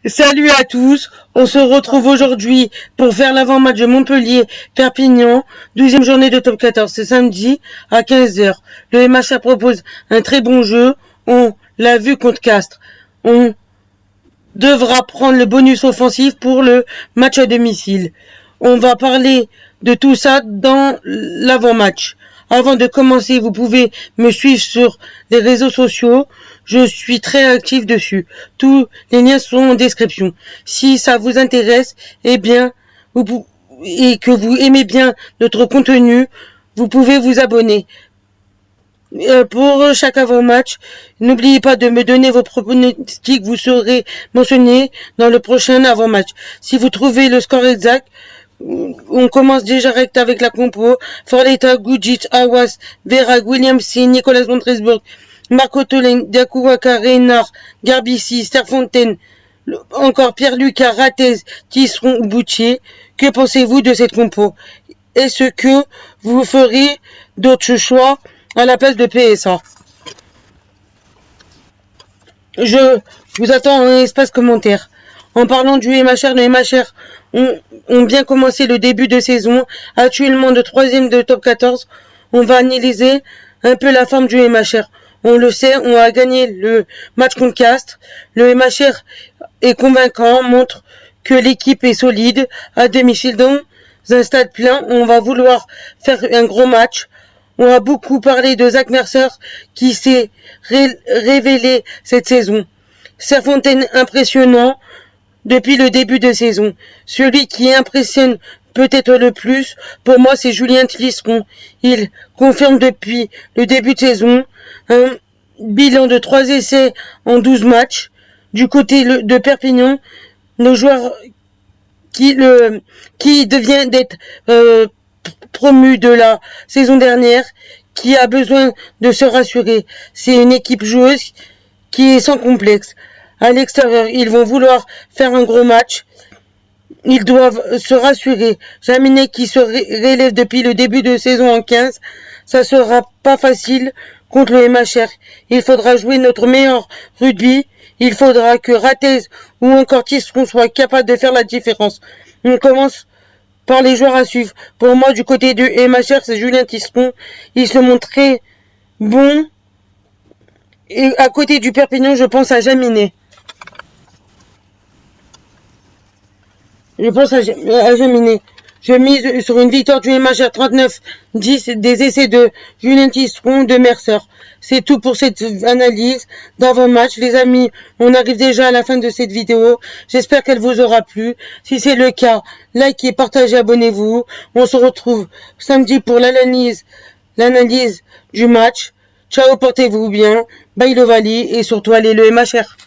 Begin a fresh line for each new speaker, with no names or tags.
Salut à tous, on se retrouve aujourd'hui pour faire l'avant-match de Montpellier-Perpignan, 12e journée de top 14, c'est samedi à 15 h. Le MHR propose un très bon jeu, on l'a vu contre Castres. On devra prendre le bonus offensif pour le match à domicile. On va parler de tout ça dans l'avant-match. Avant de commencer, vous pouvez me suivre sur les réseaux sociaux. Je suis très actif dessus. Tous les liens sont en description. Si ça vous intéresse, eh bien, et que vous aimez bien notre contenu, vous pouvez vous abonner. Pour chaque avant-match, n'oubliez pas de me donner vos pronostics, vous serez mentionné dans le prochain avant-match. Si vous trouvez le score exact, on commence déjà direct avec la compo. Forleta, Gudjic, Awas, Verag, Williamson, Nicolas Montresburg, Marco Tolen, Diakouaka, Reynard, Garbici, Sterfontaine, encore Pierre-Lucas, Ratez, Tisseron ou Boutier. Que pensez-vous de cette compo? Est-ce que vous ferez d'autres choix à la place de PSA? Je vous attends en espace commentaire. En parlant du MHR, les MHR ont bien commencé le début de saison. Actuellement de 3e de top 14, on va analyser un peu la forme du MHR. On le sait, on a gagné le match contre Castres. Le MHR est convaincant, montre que l'équipe est solide. À domicile dans un stade plein, on va vouloir faire un gros match. On a beaucoup parlé de Zach Mercer qui s'est révélé cette saison. Serfontaine impressionnant depuis le début de saison. Celui qui impressionne peut-être le plus, pour moi, c'est Julien Tisseron. Il confirme depuis le début de saison un bilan de 3 essais en 12 matchs. Du côté de Perpignan, nos joueurs qui devient d'être promu de la saison dernière, qui a besoin de se rassurer. C'est une équipe joueuse qui est sans complexe. À l'extérieur, ils vont vouloir faire un gros match. Ils doivent se rassurer. Jaminet qui se relève depuis le début de saison en 15, ça sera pas facile contre le MHR. Il faudra jouer notre meilleur rugby. Il faudra que Ratez ou encore Tisseron soient capables de faire la différence. On commence par les joueurs à suivre. Pour moi, du côté du MHR, c'est Julien Tisseron. Il se montre très bon. Et à côté du Perpignan, je pense à Jaminet. Jaminet. Je mise sur une victoire du MHR 39-10 des essais de Julien Tisseron de Mercer. C'est tout pour cette analyse d'avant-match. Les amis, on arrive déjà à la fin de cette vidéo. J'espère qu'elle vous aura plu. Si c'est le cas, likez, partagez, abonnez-vous. On se retrouve samedi pour l'analyse du match. Ciao, portez-vous bien. Bye le Vali et surtout allez le MHR.